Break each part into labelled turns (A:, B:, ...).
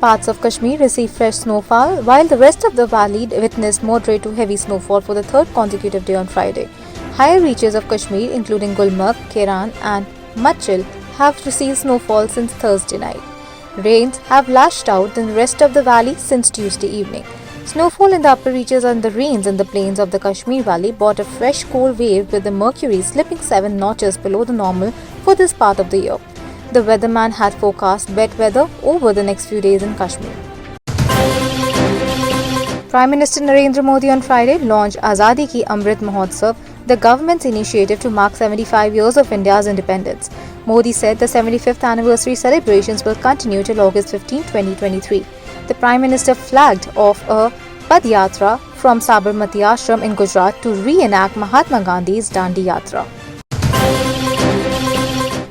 A: parts of Kashmir received fresh snowfall, while the rest of the valley witnessed moderate to heavy snowfall for the third consecutive day on Friday. Higher reaches of Kashmir, including Gulmarg, Keran and Machil, have received snowfall since Thursday night. Rains have lashed out in the rest of the valley since Tuesday evening. Snowfall in the upper reaches and the rains in the plains of the Kashmir Valley brought a fresh cold wave, with the mercury slipping 7 notches below the normal for this part of the year. The weatherman had forecast wet weather over the next few days in Kashmir. Prime Minister Narendra Modi on Friday launched Azadi Ki Amrit Mahotsav, the government's initiative to mark 75 years of India's independence. Modi said the 75th anniversary celebrations will continue till August 15, 2023. The Prime Minister flagged off a Padyatra from Sabarmati Ashram in Gujarat to reenact Mahatma Gandhi's Dandi Yatra.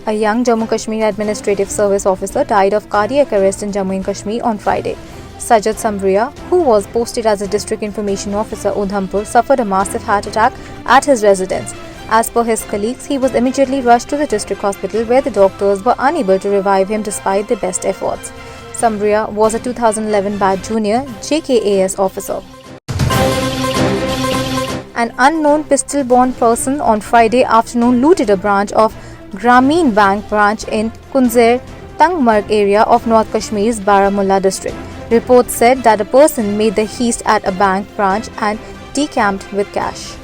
A: A young Jammu Kashmir Administrative Service officer died of cardiac arrest in Jammu and Kashmir on Friday. Sajjad Sambriya, who was posted as a District Information Officer Udhampur, suffered a massive heart attack at his residence. As per his colleagues, he was immediately rushed to the district hospital, where the doctors were unable to revive him despite their best efforts. Sambriya was a 2011 batch junior JKAS officer. An unknown pistol-borne person on Friday afternoon looted a branch of Grameen Bank branch in Kunzer Tangmarg area of North Kashmir's Baramulla district. Reports said that a person made the heist at a bank branch and decamped with cash.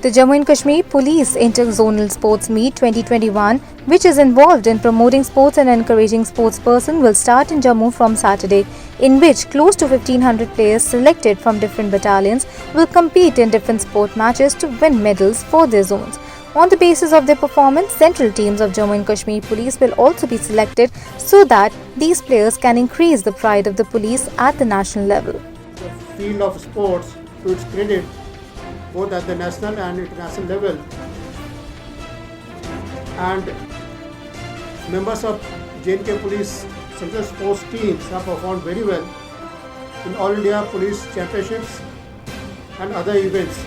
A: The Jammu and Kashmir Police Inter-Zonal Sports Meet 2021, which is involved in promoting sports and encouraging sportspersons, will start in Jammu from Saturday, in which close to 1,500 players selected from different battalions will compete in different sport matches to win medals for their zones. On the basis of their performance, central teams of Jammu and Kashmir Police will also be selected so that these players can increase the pride of the police at the national level.
B: The field of sports, to its credit, both at the national and international level, and members of J&K Police Central Sports teams have performed very well in All India Police Championships and other events.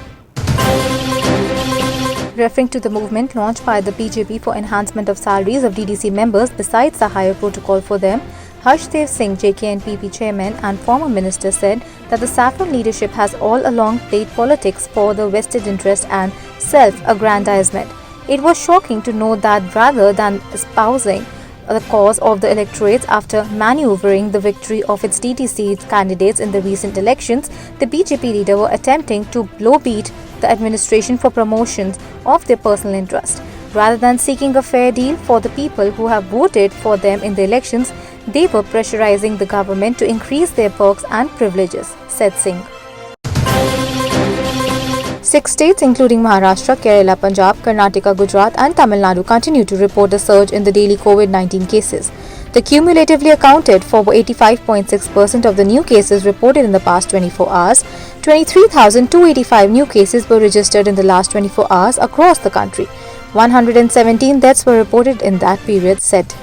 A: Referring to the movement launched by the BJP for enhancement of salaries of DDC members besides the higher protocol for them, Harshdev Singh, JKNPP chairman and former minister, said that the saffron leadership has all along played politics for the vested interest and self-aggrandizement. It was shocking to know that rather than espousing the cause of the electorate after maneuvering the victory of its DDC candidates in the recent elections, the BJP leader were attempting to blowbeat the administration for promotions of their personal interest. Rather than seeking a fair deal for the people who have voted for them in the elections, they were pressurizing the government to increase their perks and privileges, said Singh. 6 states including Maharashtra, Kerala, Punjab, Karnataka, Gujarat and Tamil Nadu continue to report a surge in the daily COVID-19 cases. They cumulatively accounted for 85.6% of the new cases reported in the past 24 hours. 23,285 new cases were registered in the last 24 hours across the country. 117 deaths were reported in that period, said